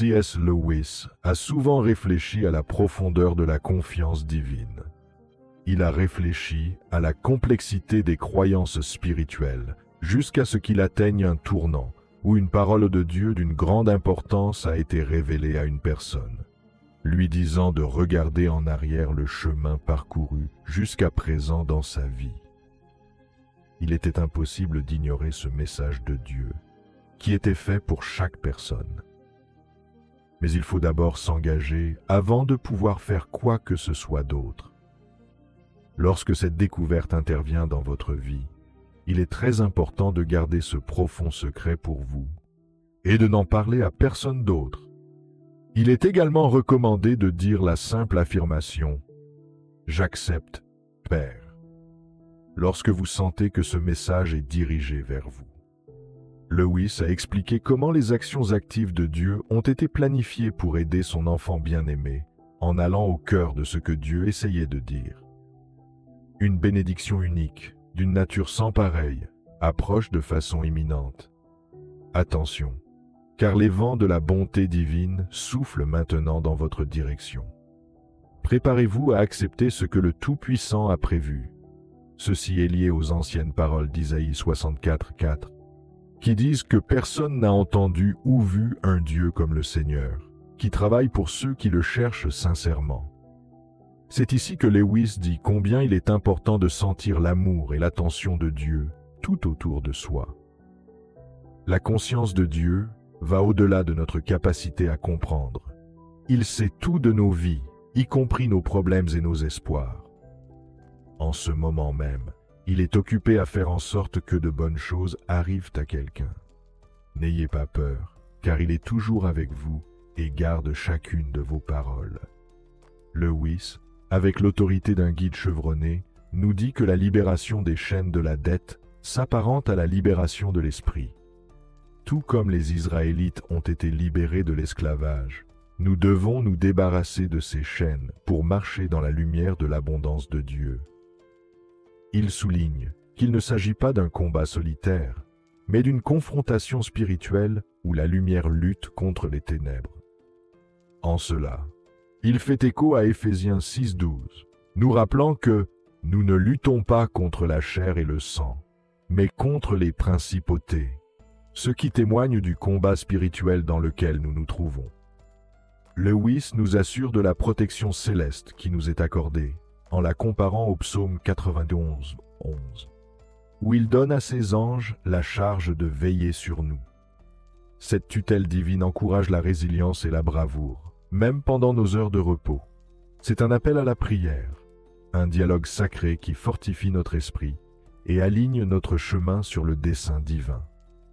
C.S. Lewis a souvent réfléchi à la profondeur de la confiance divine. Il a réfléchi à la complexité des croyances spirituelles jusqu'à ce qu'il atteigne un tournant où une parole de Dieu d'une grande importance a été révélée à une personne, lui disant de regarder en arrière le chemin parcouru jusqu'à présent dans sa vie. Il était impossible d'ignorer ce message de Dieu, qui était fait pour chaque personne. Mais il faut d'abord s'engager avant de pouvoir faire quoi que ce soit d'autre. Lorsque cette découverte intervient dans votre vie, il est très important de garder ce profond secret pour vous et de n'en parler à personne d'autre. Il est également recommandé de dire la simple affirmation « J'accepte, Père », lorsque vous sentez que ce message est dirigé vers vous. Lewis a expliqué comment les actions actives de Dieu ont été planifiées pour aider son enfant bien-aimé en allant au cœur de ce que Dieu essayait de dire. Une bénédiction unique, d'une nature sans pareille, approche de façon imminente. Attention, car les vents de la bonté divine soufflent maintenant dans votre direction. Préparez-vous à accepter ce que le Tout-Puissant a prévu. Ceci est lié aux anciennes paroles d'Isaïe 64:4, qui disent que personne n'a entendu ou vu un Dieu comme le Seigneur, qui travaille pour ceux qui le cherchent sincèrement. C'est ici que Lewis dit combien il est important de sentir l'amour et l'attention de Dieu tout autour de soi. La conscience de Dieu va au-delà de notre capacité à comprendre. Il sait tout de nos vies, y compris nos problèmes et nos espoirs. En ce moment même, il est occupé à faire en sorte que de bonnes choses arrivent à quelqu'un. N'ayez pas peur, car il est toujours avec vous et garde chacune de vos paroles. Lewis, avec l'autorité d'un guide chevronné, nous dit que la libération des chaînes de la dette s'apparente à la libération de l'esprit. Tout comme les Israélites ont été libérés de l'esclavage, nous devons nous débarrasser de ces chaînes pour marcher dans la lumière de l'abondance de Dieu. Il souligne qu'il ne s'agit pas d'un combat solitaire, mais d'une confrontation spirituelle où la lumière lutte contre les ténèbres. En cela, il fait écho à Éphésiens 6:12, nous rappelant que nous ne luttons pas contre la chair et le sang, mais contre les principautés, ce qui témoigne du combat spirituel dans lequel nous nous trouvons. Lewis nous assure de la protection céleste qui nous est accordée, en la comparant au psaume 91:11, où il donne à ses anges la charge de veiller sur nous. Cette tutelle divine encourage la résilience et la bravoure, même pendant nos heures de repos. C'est un appel à la prière, un dialogue sacré qui fortifie notre esprit et aligne notre chemin sur le dessein divin.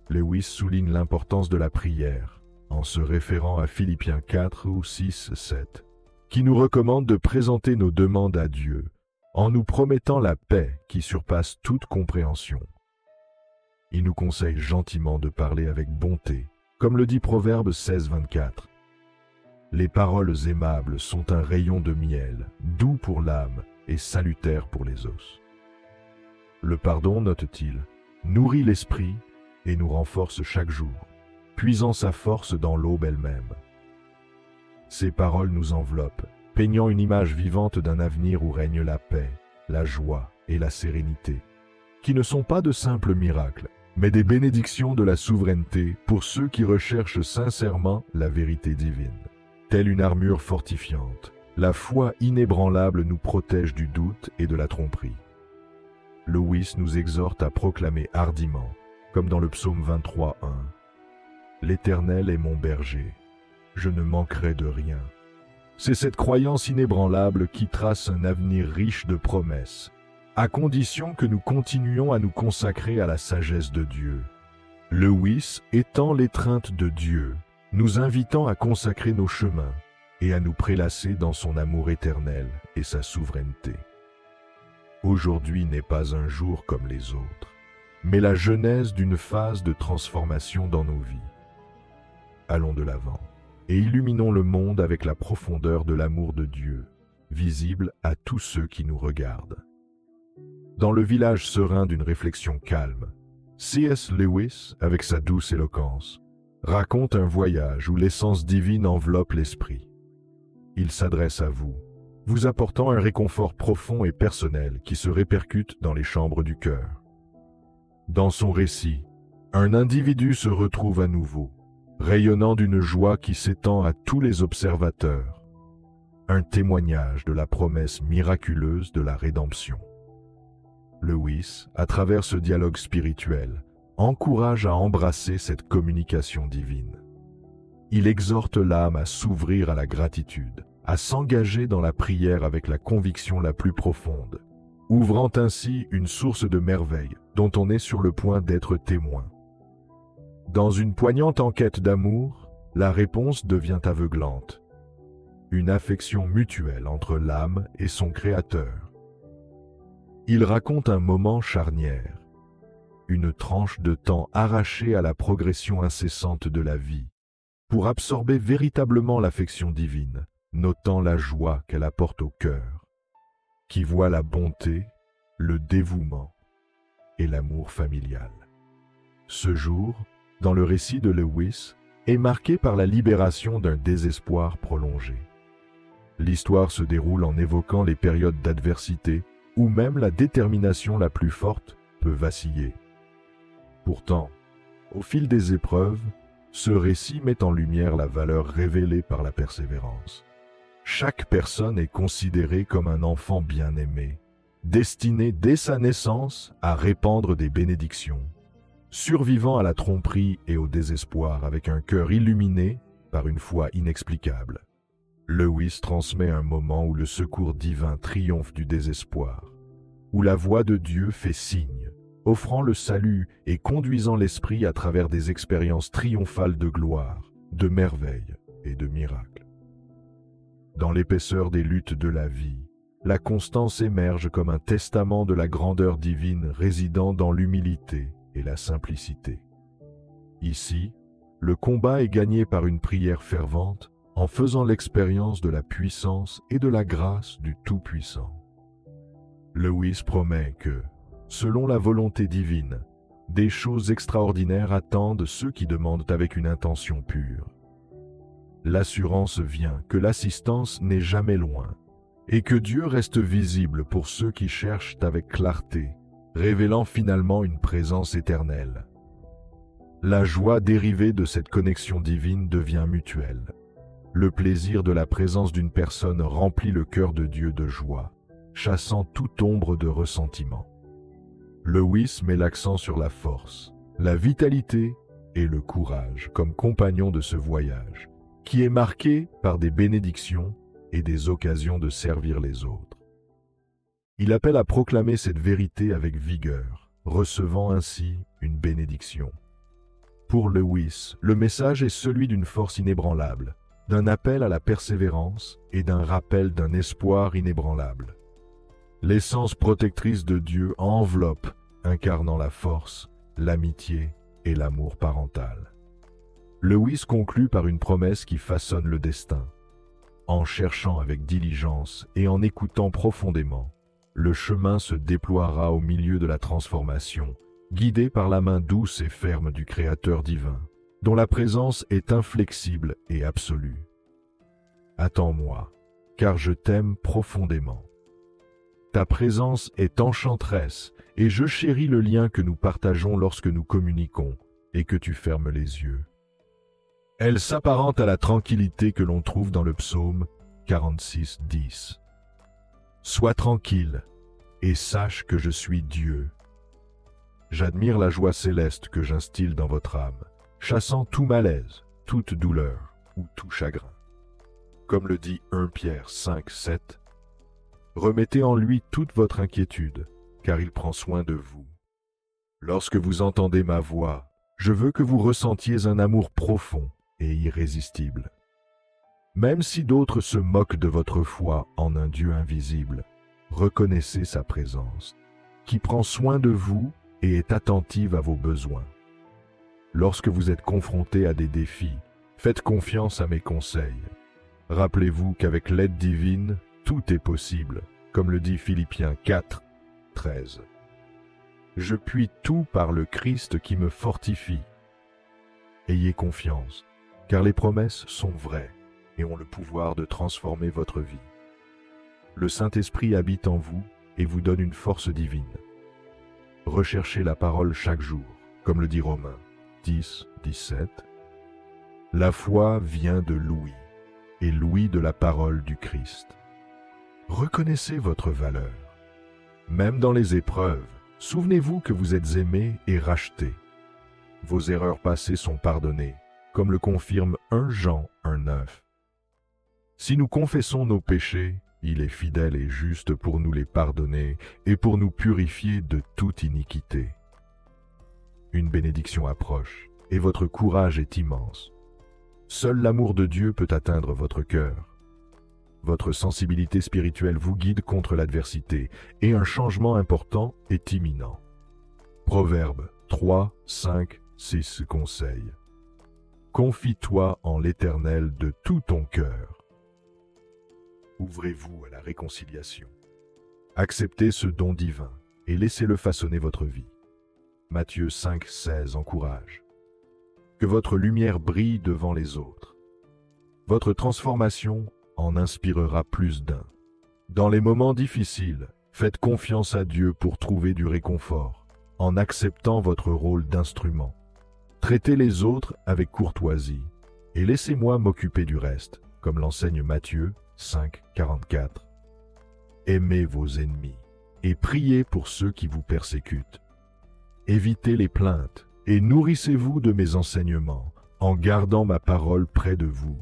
Lewis souligne l'importance de la prière, en se référant à Philippiens 4 ou 6:7, qui nous recommande de présenter nos demandes à Dieu, en nous promettant la paix qui surpasse toute compréhension. Il nous conseille gentiment de parler avec bonté, comme le dit Proverbe 16:24. Les paroles aimables sont un rayon de miel, doux pour l'âme et salutaire pour les os. Le pardon, note-t-il, nourrit l'esprit et nous renforce chaque jour, puisant sa force dans l'aube elle-même. Ces paroles nous enveloppent, peignant une image vivante d'un avenir où règne la paix, la joie et la sérénité, qui ne sont pas de simples miracles, mais des bénédictions de la souveraineté pour ceux qui recherchent sincèrement la vérité divine. Telle une armure fortifiante, la foi inébranlable nous protège du doute et de la tromperie. Lewis nous exhorte à proclamer hardiment, comme dans le psaume 23:1, « L'Éternel est mon berger, je ne manquerai de rien. » C'est cette croyance inébranlable qui trace un avenir riche de promesses, à condition que nous continuions à nous consacrer à la sagesse de Dieu. Lewis étend l'étreinte de Dieu, nous invitant à consacrer nos chemins et à nous prélasser dans son amour éternel et sa souveraineté. Aujourd'hui n'est pas un jour comme les autres, mais la genèse d'une phase de transformation dans nos vies. Allons de l'avant et illuminons le monde avec la profondeur de l'amour de Dieu, visible à tous ceux qui nous regardent. Dans le village serein d'une réflexion calme, C.S. Lewis, avec sa douce éloquence, raconte un voyage où l'essence divine enveloppe l'esprit. Il s'adresse à vous, vous apportant un réconfort profond et personnel qui se répercute dans les chambres du cœur. Dans son récit, un individu se retrouve à nouveau, rayonnant d'une joie qui s'étend à tous les observateurs, un témoignage de la promesse miraculeuse de la rédemption. Lewis, à travers ce dialogue spirituel, encourage à embrasser cette communication divine. Il exhorte l'âme à s'ouvrir à la gratitude, à s'engager dans la prière avec la conviction la plus profonde, ouvrant ainsi une source de merveille dont on est sur le point d'être témoin. Dans une poignante enquête d'amour, la réponse devient aveuglante. Une affection mutuelle entre l'âme et son Créateur. Il raconte un moment charnière, une tranche de temps arrachée à la progression incessante de la vie, pour absorber véritablement l'affection divine, notant la joie qu'elle apporte au cœur, qui voit la bonté, le dévouement et l'amour familial. Ce jour, dans le récit de Lewis, est marqué par la libération d'un désespoir prolongé. L'histoire se déroule en évoquant les périodes d'adversité où même la détermination la plus forte peut vaciller. Pourtant, au fil des épreuves, ce récit met en lumière la valeur révélée par la persévérance. Chaque personne est considérée comme un enfant bien-aimé, destiné dès sa naissance à répandre des bénédictions, survivant à la tromperie et au désespoir avec un cœur illuminé par une foi inexplicable. Lewis transmet un moment où le secours divin triomphe du désespoir, où la voix de Dieu fait signe, offrant le salut et conduisant l'esprit à travers des expériences triomphales de gloire, de merveille et de miracles. Dans l'épaisseur des luttes de la vie, la constance émerge comme un testament de la grandeur divine résidant dans l'humilité et la simplicité. Ici, le combat est gagné par une prière fervente en faisant l'expérience de la puissance et de la grâce du Tout-Puissant. Lewis promet que, selon la volonté divine, des choses extraordinaires attendent ceux qui demandent avec une intention pure. L'assurance vient que l'assistance n'est jamais loin et que Dieu reste visible pour ceux qui cherchent avec clarté, révélant finalement une présence éternelle. La joie dérivée de cette connexion divine devient mutuelle. Le plaisir de la présence d'une personne remplit le cœur de Dieu de joie, chassant toute ombre de ressentiment. Lewis met l'accent sur la force, la vitalité et le courage comme compagnons de ce voyage, qui est marqué par des bénédictions et des occasions de servir les autres. Il appelle à proclamer cette vérité avec vigueur, recevant ainsi une bénédiction. Pour Lewis, le message est celui d'une force inébranlable, d'un appel à la persévérance et d'un rappel d'un espoir inébranlable. L'essence protectrice de Dieu enveloppe, incarnant la force, l'amitié et l'amour parental. Lewis conclut par une promesse qui façonne le destin. En cherchant avec diligence et en écoutant profondément, le chemin se déploiera au milieu de la transformation, guidé par la main douce et ferme du Créateur divin, dont la présence est inflexible et absolue. Attends-moi, car je t'aime profondément. Ta présence est enchanteresse, et je chéris le lien que nous partageons lorsque nous communiquons, et que tu fermes les yeux. Elle s'apparente à la tranquillité que l'on trouve dans le psaume 46, 10. Sois tranquille, et sache que je suis Dieu. J'admire la joie céleste que j'instille dans votre âme, chassant tout malaise, toute douleur ou tout chagrin. Comme le dit 1 Pierre 5, 7, remettez en lui toute votre inquiétude, car il prend soin de vous. Lorsque vous entendez ma voix, je veux que vous ressentiez un amour profond et irrésistible. Même si d'autres se moquent de votre foi en un Dieu invisible, reconnaissez sa présence, qui prend soin de vous et est attentive à vos besoins. Lorsque vous êtes confronté à des défis, faites confiance à mes conseils. Rappelez-vous qu'avec l'aide divine, tout est possible, comme le dit Philippiens 4, 13. Je puis tout par le Christ qui me fortifie. Ayez confiance, car les promesses sont vraies et ont le pouvoir de transformer votre vie. Le Saint-Esprit habite en vous et vous donne une force divine. Recherchez la parole chaque jour, comme le dit Romains 10, 17. La foi vient de l'ouïe, et l'ouïe de la parole du Christ. Reconnaissez votre valeur. Même dans les épreuves, souvenez-vous que vous êtes aimés et rachetés. Vos erreurs passées sont pardonnées, comme le confirme 1 Jean 1,9. Si nous confessons nos péchés, il est fidèle et juste pour nous les pardonner et pour nous purifier de toute iniquité. Une bénédiction approche, et votre courage est immense. Seul l'amour de Dieu peut atteindre votre cœur. Votre sensibilité spirituelle vous guide contre l'adversité, et un changement important est imminent. Proverbes 3, 5, 6 conseils. Confie-toi en l'Éternel de tout ton cœur. Ouvrez-vous à la réconciliation. Acceptez ce don divin et laissez-le façonner votre vie. Matthieu 5, 16 encourage. Que votre lumière brille devant les autres. Votre transformation en inspirera plus d'un. Dans les moments difficiles, faites confiance à Dieu pour trouver du réconfort, en acceptant votre rôle d'instrument. Traitez les autres avec courtoisie, et laissez-moi m'occuper du reste, comme l'enseigne Matthieu 5, 44. Aimez vos ennemis, et priez pour ceux qui vous persécutent. Évitez les plaintes, et nourrissez-vous de mes enseignements, en gardant ma parole près de vous.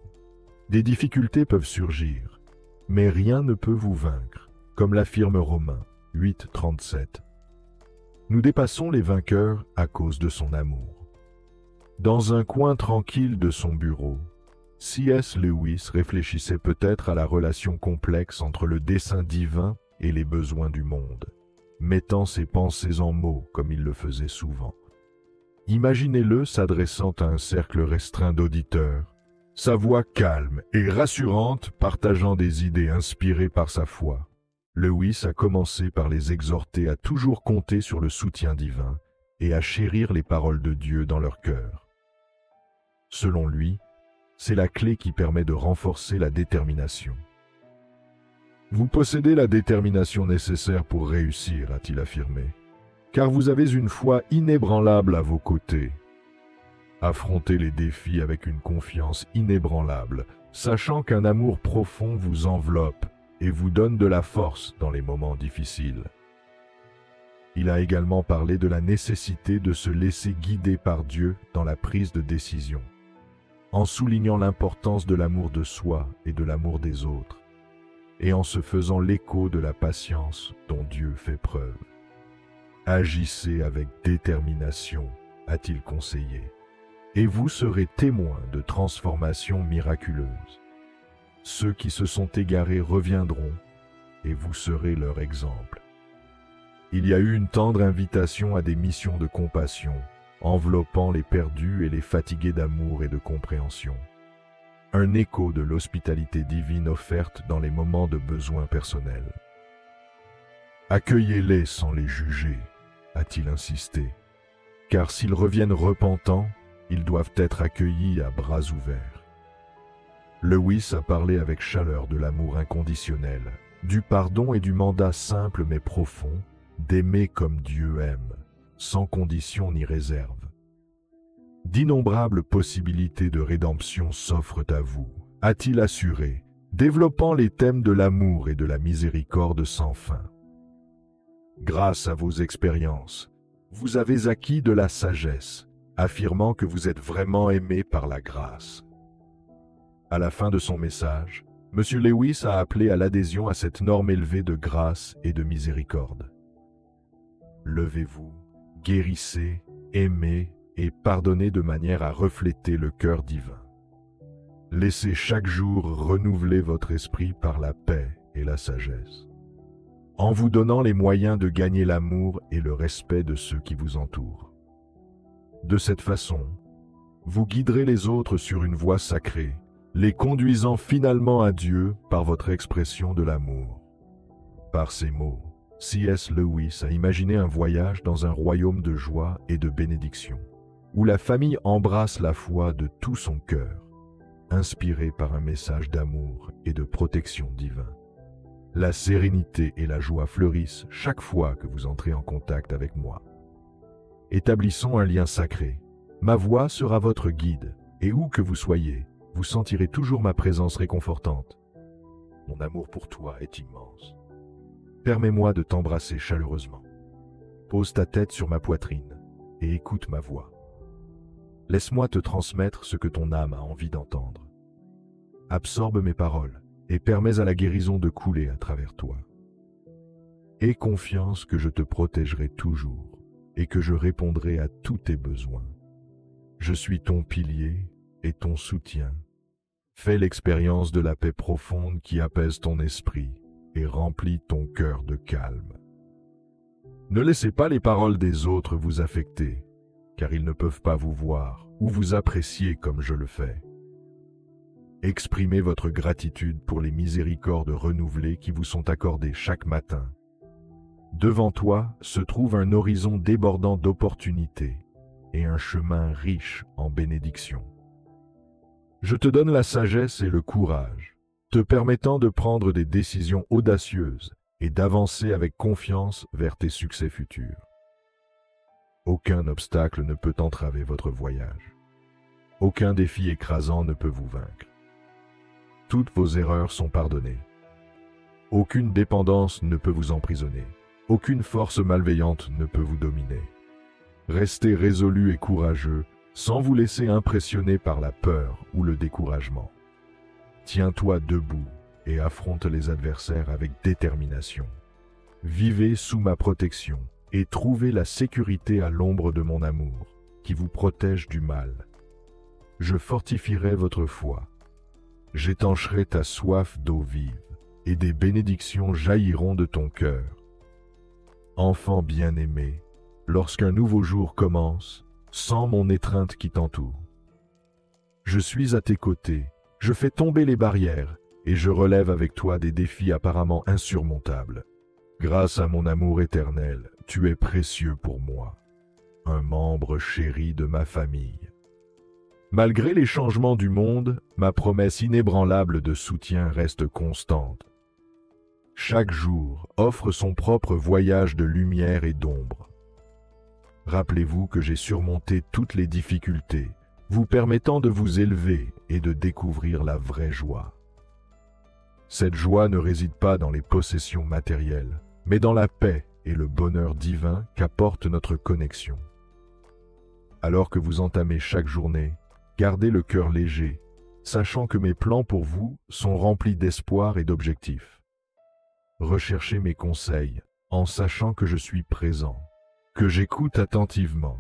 Des difficultés peuvent surgir, mais rien ne peut vous vaincre, comme l'affirme Romains 8, 37. Nous dépassons les vainqueurs à cause de son amour. Dans un coin tranquille de son bureau, C.S. Lewis réfléchissait peut-être à la relation complexe entre le dessein divin et les besoins du monde, mettant ses pensées en mots comme il le faisait souvent. Imaginez-le s'adressant à un cercle restreint d'auditeurs, sa voix calme et rassurante partageant des idées inspirées par sa foi. Lewis a commencé par les exhorter à toujours compter sur le soutien divin et à chérir les paroles de Dieu dans leur cœur. Selon lui, c'est la clé qui permet de renforcer la détermination. Vous possédez la détermination nécessaire pour réussir, a-t-il affirmé, car vous avez une foi inébranlable à vos côtés. Affrontez les défis avec une confiance inébranlable, sachant qu'un amour profond vous enveloppe et vous donne de la force dans les moments difficiles. Il a également parlé de la nécessité de se laisser guider par Dieu dans la prise de décision, en soulignant l'importance de l'amour de soi et de l'amour des autres, et en se faisant l'écho de la patience dont Dieu fait preuve. Agissez avec détermination, a-t-il conseillé, et vous serez témoins de transformations miraculeuses. Ceux qui se sont égarés reviendront, et vous serez leur exemple. Il y a eu une tendre invitation à des missions de compassion, enveloppant les perdus et les fatigués d'amour et de compréhension. Un écho de l'hospitalité divine offerte dans les moments de besoin personnel. Accueillez-les sans les juger, a-t-il insisté, car s'ils reviennent repentants, ils doivent être accueillis à bras ouverts. Lewis a parlé avec chaleur de l'amour inconditionnel, du pardon et du mandat simple mais profond, d'aimer comme Dieu aime, sans condition ni réserve. D'innombrables possibilités de rédemption s'offrent à vous, a-t-il assuré, développant les thèmes de l'amour et de la miséricorde sans fin. Grâce à vos expériences, vous avez acquis de la sagesse, affirmant que vous êtes vraiment aimé par la grâce. À la fin de son message, M. Lewis a appelé à l'adhésion à cette norme élevée de grâce et de miséricorde. Levez-vous, guérissez, aimez et pardonnez de manière à refléter le cœur divin. Laissez chaque jour renouveler votre esprit par la paix et la sagesse, en vous donnant les moyens de gagner l'amour et le respect de ceux qui vous entourent. De cette façon, vous guiderez les autres sur une voie sacrée, les conduisant finalement à Dieu par votre expression de l'amour. Par ces mots, C.S. Lewis a imaginé un voyage dans un royaume de joie et de bénédiction, où la famille embrasse la foi de tout son cœur, inspirée par un message d'amour et de protection divin. La sérénité et la joie fleurissent chaque fois que vous entrez en contact avec moi. Établissons un lien sacré. Ma voix sera votre guide, et où que vous soyez, vous sentirez toujours ma présence réconfortante. Mon amour pour toi est immense. Permets-moi de t'embrasser chaleureusement. Pose ta tête sur ma poitrine et écoute ma voix. Laisse-moi te transmettre ce que ton âme a envie d'entendre. Absorbe mes paroles et permets à la guérison de couler à travers toi. Aie confiance que je te protégerai toujours et que je répondrai à tous tes besoins. Je suis ton pilier et ton soutien. Fais l'expérience de la paix profonde qui apaise ton esprit et remplit ton cœur de calme. Ne laissez pas les paroles des autres vous affecter, car ils ne peuvent pas vous voir ou vous apprécier comme je le fais. Exprimez votre gratitude pour les miséricordes renouvelées qui vous sont accordées chaque matin. Devant toi se trouve un horizon débordant d'opportunités et un chemin riche en bénédictions. Je te donne la sagesse et le courage, te permettant de prendre des décisions audacieuses et d'avancer avec confiance vers tes succès futurs. Aucun obstacle ne peut entraver votre voyage. Aucun défi écrasant ne peut vous vaincre. Toutes vos erreurs sont pardonnées. Aucune dépendance ne peut vous emprisonner. Aucune force malveillante ne peut vous dominer. Restez résolu et courageux, sans vous laisser impressionner par la peur ou le découragement. Tiens-toi debout et affronte les adversaires avec détermination. Vivez sous ma protection et trouvez la sécurité à l'ombre de mon amour, qui vous protège du mal. Je fortifierai votre foi. J'étancherai ta soif d'eau vive, et des bénédictions jailliront de ton cœur. Enfant bien-aimé, lorsqu'un nouveau jour commence, sens mon étreinte qui t'entoure. Je suis à tes côtés, je fais tomber les barrières, et je relève avec toi des défis apparemment insurmontables. Grâce à mon amour éternel, tu es précieux pour moi, un membre chéri de ma famille. Malgré les changements du monde, ma promesse inébranlable de soutien reste constante. Chaque jour offre son propre voyage de lumière et d'ombre. Rappelez-vous que j'ai surmonté toutes les difficultés, vous permettant de vous élever et de découvrir la vraie joie. Cette joie ne réside pas dans les possessions matérielles, mais dans la paix et le bonheur divin qu'apporte notre connexion. Alors que vous entamez chaque journée, gardez le cœur léger, sachant que mes plans pour vous sont remplis d'espoir et d'objectifs. Recherchez mes conseils en sachant que je suis présent, que j'écoute attentivement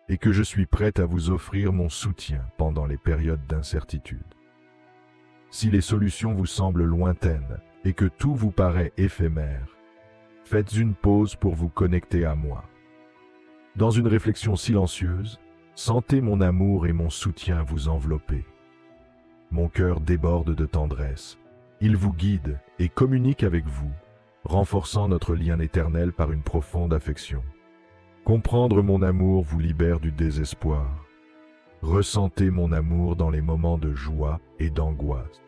et que je suis prêt à vous offrir mon soutien pendant les périodes d'incertitude. Si les solutions vous semblent lointaines et que tout vous paraît éphémère, faites une pause pour vous connecter à moi. Dans une réflexion silencieuse, sentez mon amour et mon soutien vous envelopper. Mon cœur déborde de tendresse. Il vous guide et communique avec vous, renforçant notre lien éternel par une profonde affection. Comprendre mon amour vous libère du désespoir. Ressentez mon amour dans les moments de joie et d'angoisse.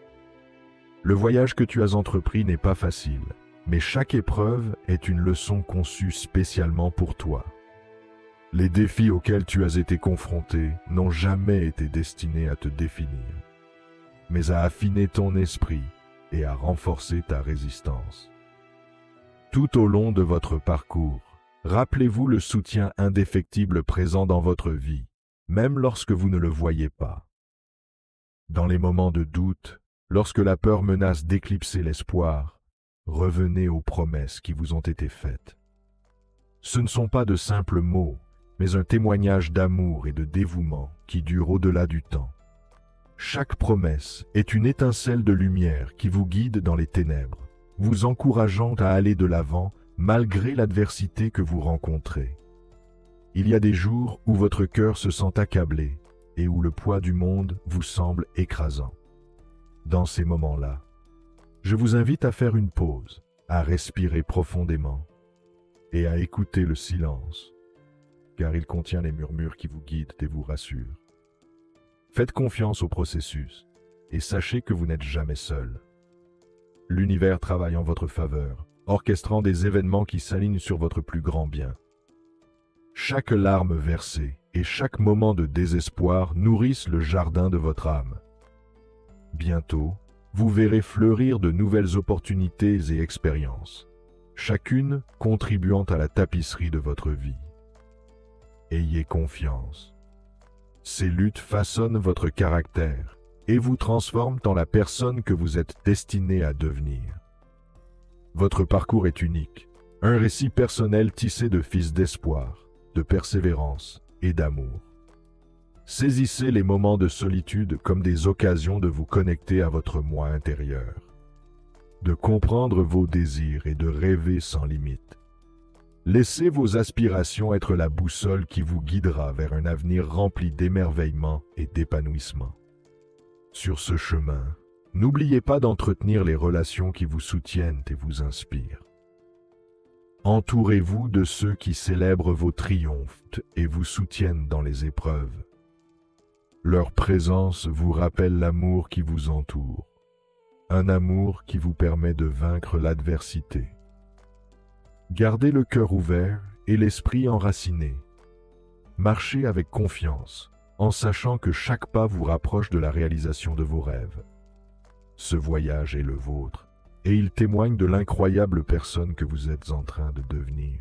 Le voyage que tu as entrepris n'est pas facile, mais chaque épreuve est une leçon conçue spécialement pour toi. Les défis auxquels tu as été confronté n'ont jamais été destinés à te définir, mais à affiner ton esprit et à renforcer ta résistance. Tout au long de votre parcours, rappelez-vous le soutien indéfectible présent dans votre vie, même lorsque vous ne le voyez pas. Dans les moments de doute, lorsque la peur menace d'éclipser l'espoir, revenez aux promesses qui vous ont été faites. Ce ne sont pas de simples mots, mais un témoignage d'amour et de dévouement qui dure au-delà du temps. Chaque promesse est une étincelle de lumière qui vous guide dans les ténèbres, vous encourageant à aller de l'avant malgré l'adversité que vous rencontrez. Il y a des jours où votre cœur se sent accablé et où le poids du monde vous semble écrasant. Dans ces moments-là, je vous invite à faire une pause, à respirer profondément et à écouter le silence. car il contient les murmures qui vous guident et vous rassurent. Faites confiance au processus et sachez que vous n'êtes jamais seul. L'univers travaille en votre faveur, orchestrant des événements qui s'alignent sur votre plus grand bien. Chaque larme versée et chaque moment de désespoir nourrissent le jardin de votre âme. Bientôt, vous verrez fleurir de nouvelles opportunités et expériences, chacune contribuant à la tapisserie de votre vie. Ayez confiance. Ces luttes façonnent votre caractère et vous transforment en la personne que vous êtes destiné à devenir. Votre parcours est unique, un récit personnel tissé de fils d'espoir, de persévérance et d'amour. Saisissez les moments de solitude comme des occasions de vous connecter à votre moi intérieur, de comprendre vos désirs et de rêver sans limite. Laissez vos aspirations être la boussole qui vous guidera vers un avenir rempli d'émerveillement et d'épanouissement. Sur ce chemin, n'oubliez pas d'entretenir les relations qui vous soutiennent et vous inspirent. Entourez-vous de ceux qui célèbrent vos triomphes et vous soutiennent dans les épreuves. Leur présence vous rappelle l'amour qui vous entoure, un amour qui vous permet de vaincre l'adversité. Gardez le cœur ouvert et l'esprit enraciné. Marchez avec confiance, en sachant que chaque pas vous rapproche de la réalisation de vos rêves. Ce voyage est le vôtre, et il témoigne de l'incroyable personne que vous êtes en train de devenir.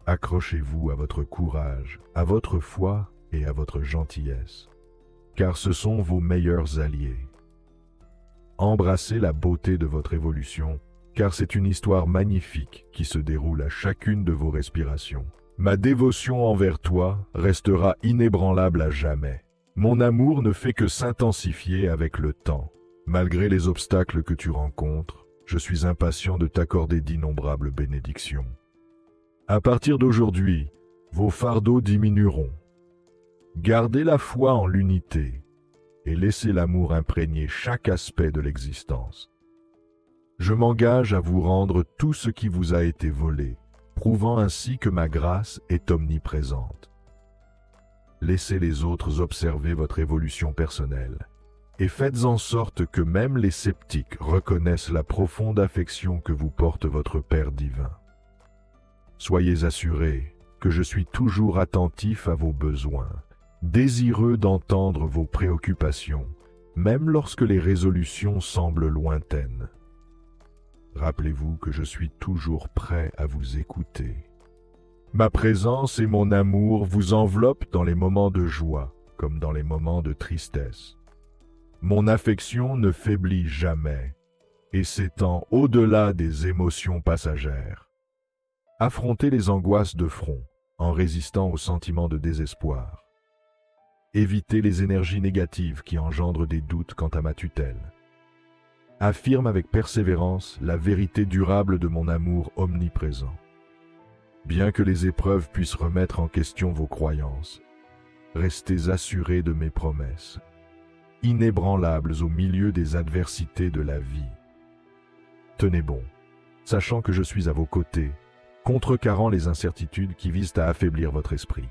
Accrochez-vous à votre courage, à votre foi et à votre gentillesse, car ce sont vos meilleurs alliés. Embrassez la beauté de votre évolution, car c'est une histoire magnifique qui se déroule à chacune de vos respirations. Ma dévotion envers toi restera inébranlable à jamais. Mon amour ne fait que s'intensifier avec le temps. Malgré les obstacles que tu rencontres, je suis impatient de t'accorder d'innombrables bénédictions. À partir d'aujourd'hui, vos fardeaux diminueront. Gardez la foi en l'unité et laissez l'amour imprégner chaque aspect de l'existence. Je m'engage à vous rendre tout ce qui vous a été volé, prouvant ainsi que ma grâce est omniprésente. Laissez les autres observer votre évolution personnelle et faites en sorte que même les sceptiques reconnaissent la profonde affection que vous porte votre Père divin. Soyez assurés que je suis toujours attentif à vos besoins, désireux d'entendre vos préoccupations, même lorsque les résolutions semblent lointaines. Rappelez-vous que je suis toujours prêt à vous écouter. Ma présence et mon amour vous enveloppent dans les moments de joie comme dans les moments de tristesse. Mon affection ne faiblit jamais et s'étend au-delà des émotions passagères. Affrontez les angoisses de front en résistant aux sentiments de désespoir. Évitez les énergies négatives qui engendrent des doutes quant à ma tutelle. Affirme avec persévérance la vérité durable de mon amour omniprésent. Bien que les épreuves puissent remettre en question vos croyances, restez assurés de mes promesses, inébranlables au milieu des adversités de la vie. Tenez bon, sachant que je suis à vos côtés, contrecarrant les incertitudes qui visent à affaiblir votre esprit.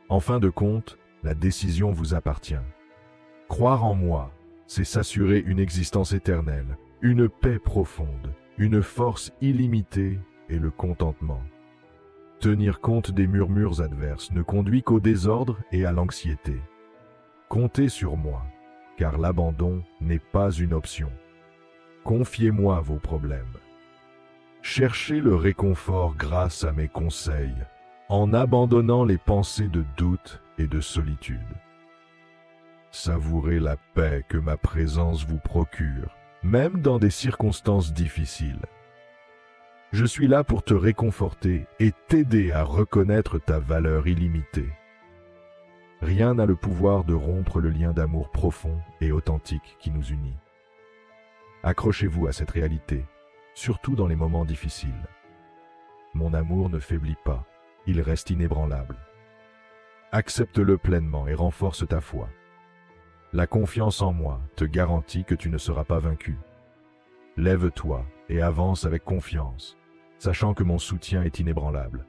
En fin de compte, la décision vous appartient. Croire en moi, c'est s'assurer une existence éternelle, une paix profonde, une force illimitée et le contentement. Tenir compte des murmures adverses ne conduit qu'au désordre et à l'anxiété. Comptez sur moi, car l'abandon n'est pas une option. Confiez-moi vos problèmes. Cherchez le réconfort grâce à mes conseils, en abandonnant les pensées de doute et de solitude. Savourez la paix que ma présence vous procure, même dans des circonstances difficiles. Je suis là pour te réconforter et t'aider à reconnaître ta valeur illimitée. Rien n'a le pouvoir de rompre le lien d'amour profond et authentique qui nous unit. Accrochez-vous à cette réalité, surtout dans les moments difficiles. Mon amour ne faiblit pas, il reste inébranlable. Accepte-le pleinement et renforce ta foi. La confiance en moi te garantit que tu ne seras pas vaincu. Lève-toi et avance avec confiance, sachant que mon soutien est inébranlable.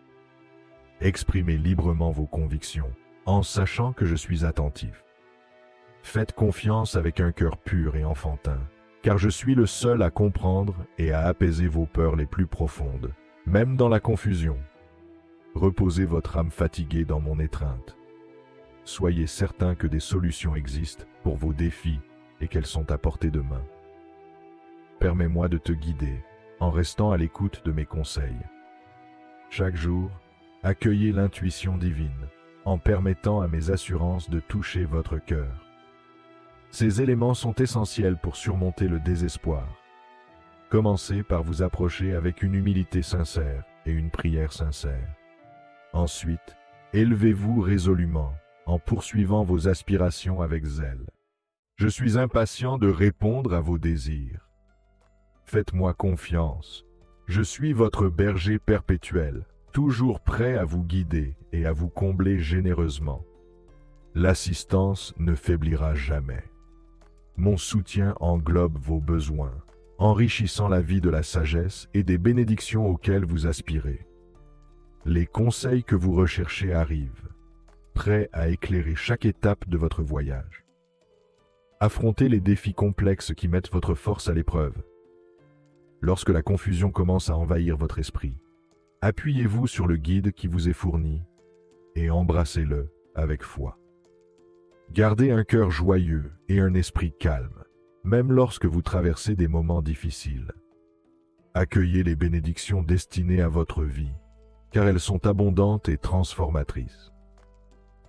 Exprimez librement vos convictions, en sachant que je suis attentif. Faites confiance avec un cœur pur et enfantin, car je suis le seul à comprendre et à apaiser vos peurs les plus profondes, même dans la confusion. Reposez votre âme fatiguée dans mon étreinte. Soyez certain que des solutions existent pour vos défis et qu'elles sont à portée de main. Permets-moi de te guider en restant à l'écoute de mes conseils. Chaque jour, accueillez l'intuition divine en permettant à mes assurances de toucher votre cœur. Ces éléments sont essentiels pour surmonter le désespoir. Commencez par vous approcher avec une humilité sincère et une prière sincère. Ensuite, élevez-vous résolument en poursuivant vos aspirations avec zèle. Je suis impatient de répondre à vos désirs. Faites-moi confiance. Je suis votre berger perpétuel, toujours prêt à vous guider et à vous combler généreusement. L'assistance ne faiblira jamais. Mon soutien englobe vos besoins, enrichissant la vie de la sagesse et des bénédictions auxquelles vous aspirez. Les conseils que vous recherchez arrivent, prêts à éclairer chaque étape de votre voyage. Affrontez les défis complexes qui mettent votre force à l'épreuve. Lorsque la confusion commence à envahir votre esprit, appuyez-vous sur le guide qui vous est fourni et embrassez-le avec foi. Gardez un cœur joyeux et un esprit calme, même lorsque vous traversez des moments difficiles. Accueillez les bénédictions destinées à votre vie, car elles sont abondantes et transformatrices.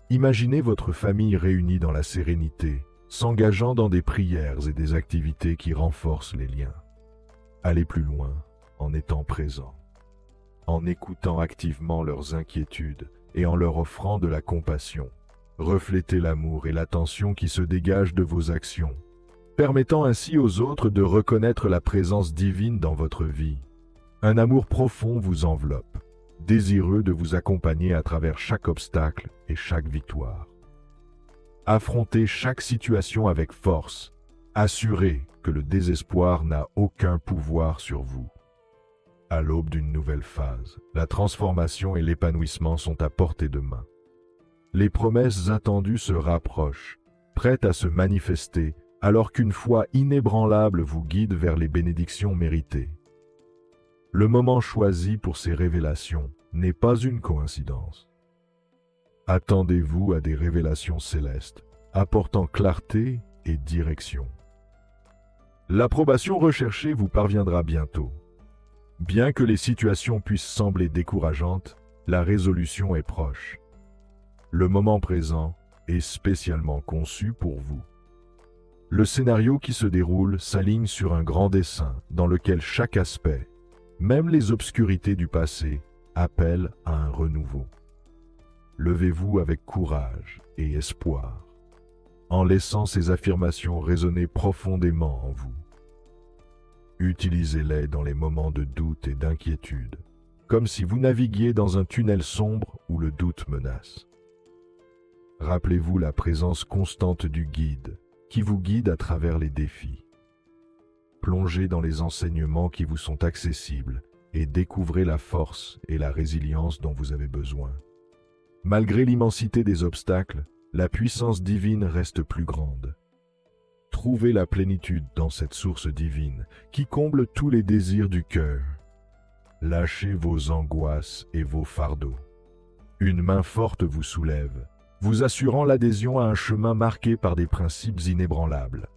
Imaginez votre famille réunie dans la sérénité, s'engageant dans des prières et des activités qui renforcent les liens. Allez plus loin en étant présent, en écoutant activement leurs inquiétudes et en leur offrant de la compassion. Reflétez l'amour et l'attention qui se dégagent de vos actions, permettant ainsi aux autres de reconnaître la présence divine dans votre vie. Un amour profond vous enveloppe, désireux de vous accompagner à travers chaque obstacle et chaque victoire. Affrontez chaque situation avec force, assurez que le désespoir n'a aucun pouvoir sur vous. À l'aube d'une nouvelle phase, la transformation et l'épanouissement sont à portée de main. Les promesses attendues se rapprochent, prêtes à se manifester, alors qu'une foi inébranlable vous guide vers les bénédictions méritées. Le moment choisi pour ces révélations n'est pas une coïncidence. Attendez-vous à des révélations célestes, apportant clarté et direction. L'approbation recherchée vous parviendra bientôt. Bien que les situations puissent sembler décourageantes, la résolution est proche. Le moment présent est spécialement conçu pour vous. Le scénario qui se déroule s'aligne sur un grand dessein dans lequel chaque aspect, même les obscurités du passé, appelle à un renouveau. Levez-vous avec courage et espoir, en laissant ces affirmations résonner profondément en vous. Utilisez-les dans les moments de doute et d'inquiétude, comme si vous naviguiez dans un tunnel sombre où le doute menace. Rappelez-vous la présence constante du guide, qui vous guide à travers les défis. Plongez dans les enseignements qui vous sont accessibles et découvrez la force et la résilience dont vous avez besoin. Malgré l'immensité des obstacles, la puissance divine reste plus grande. Trouvez la plénitude dans cette source divine qui comble tous les désirs du cœur. Lâchez vos angoisses et vos fardeaux. Une main forte vous soulève, vous assurant l'adhésion à un chemin marqué par des principes inébranlables.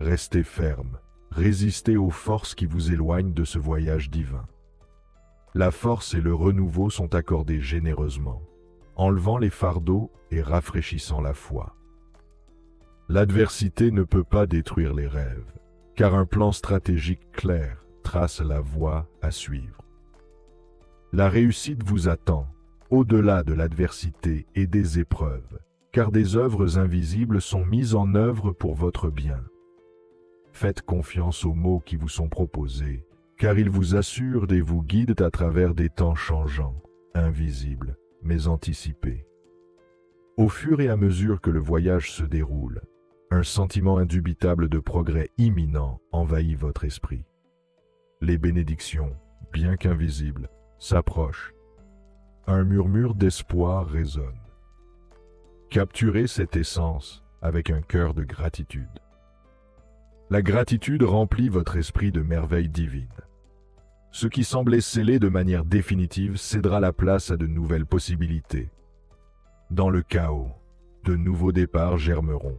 Restez ferme, résistez aux forces qui vous éloignent de ce voyage divin. La force et le renouveau sont accordés généreusement, enlevant les fardeaux et rafraîchissant la foi. L'adversité ne peut pas détruire les rêves, car un plan stratégique clair trace la voie à suivre. La réussite vous attend, au-delà de l'adversité et des épreuves, car des œuvres invisibles sont mises en œuvre pour votre bien. Faites confiance aux mots qui vous sont proposés, car ils vous assurent et vous guident à travers des temps changeants, invisibles, mais anticipés. Au fur et à mesure que le voyage se déroule, un sentiment indubitable de progrès imminent envahit votre esprit. Les bénédictions, bien qu'invisibles, s'approchent. un murmure d'espoir résonne. Capturez cette essence avec un cœur de gratitude. La gratitude remplit votre esprit de merveilles divines. Ce qui semblait scellé de manière définitive cédera la place à de nouvelles possibilités. Dans le chaos, de nouveaux départs germeront.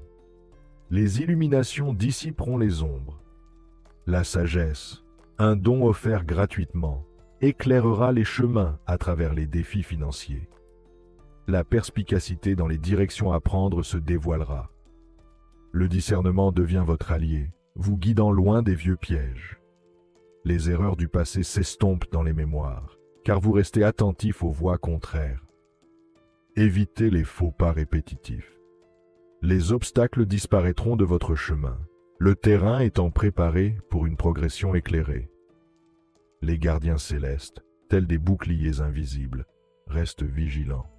Les illuminations dissiperont les ombres. La sagesse, un don offert gratuitement, éclairera les chemins à travers les défis financiers. La perspicacité dans les directions à prendre se dévoilera. Le discernement devient votre allié, vous guidant loin des vieux pièges. Les erreurs du passé s'estompent dans les mémoires, car vous restez attentif aux voies contraires. Évitez les faux pas répétitifs. Les obstacles disparaîtront de votre chemin, le terrain étant préparé pour une progression éclairée. Les gardiens célestes, tels des boucliers invisibles, restent vigilants.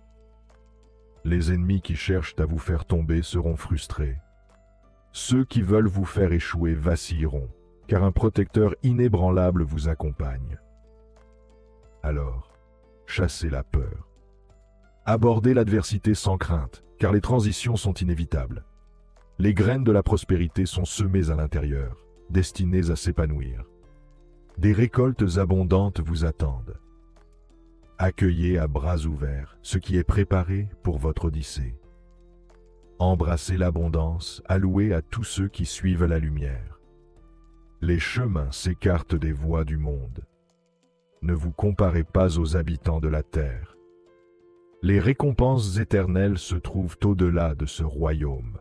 Les ennemis qui cherchent à vous faire tomber seront frustrés. Ceux qui veulent vous faire échouer vacilleront, car un protecteur inébranlable vous accompagne. Alors, chassez la peur. Abordez l'adversité sans crainte, car les transitions sont inévitables. Les graines de la prospérité sont semées à l'intérieur, destinées à s'épanouir. Des récoltes abondantes vous attendent. Accueillez à bras ouverts ce qui est préparé pour votre odyssée. Embrassez l'abondance allouée à tous ceux qui suivent la lumière. Les chemins s'écartent des voies du monde. Ne vous comparez pas aux habitants de la terre. Les récompenses éternelles se trouvent au-delà de ce royaume.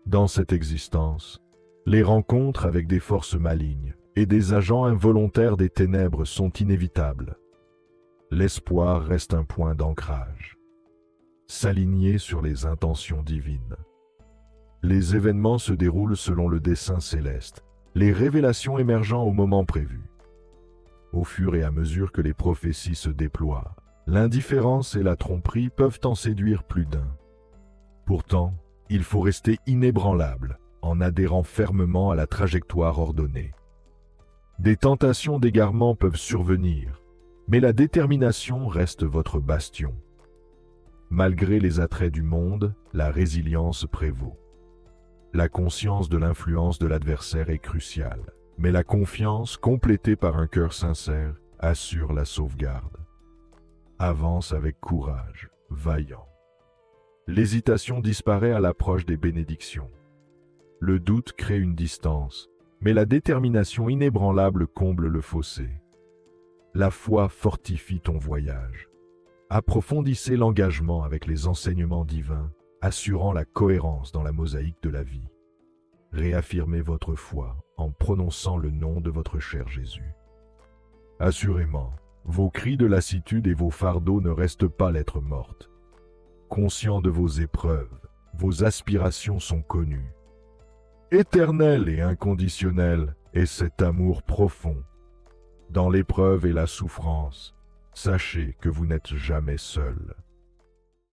Dans cette existence, les rencontres avec des forces malignes et des agents involontaires des ténèbres sont inévitables. L'espoir reste un point d'ancrage. S'aligner sur les intentions divines. Les événements se déroulent selon le dessein céleste, les révélations émergeant au moment prévu. Au fur et à mesure que les prophéties se déploient, l'indifférence et la tromperie peuvent en séduire plus d'un. Pourtant, il faut rester inébranlable en adhérant fermement à la trajectoire ordonnée. Des tentations d'égarement peuvent survenir, mais la détermination reste votre bastion. Malgré les attraits du monde, la résilience prévaut. La conscience de l'influence de l'adversaire est cruciale, mais la confiance, complétée par un cœur sincère, assure la sauvegarde. Avance avec courage, vaillant. L'hésitation disparaît à l'approche des bénédictions. Le doute crée une distance, mais la détermination inébranlable comble le fossé. La foi fortifie ton voyage. Approfondissez l'engagement avec les enseignements divins, assurant la cohérence dans la mosaïque de la vie. Réaffirmez votre foi en prononçant le nom de votre cher Jésus. Assurément, vos cris de lassitude et vos fardeaux ne restent pas lettre morte. Conscient de vos épreuves, vos aspirations sont connues. Éternel et inconditionnel est cet amour profond. Dans l'épreuve et la souffrance, sachez que vous n'êtes jamais seul.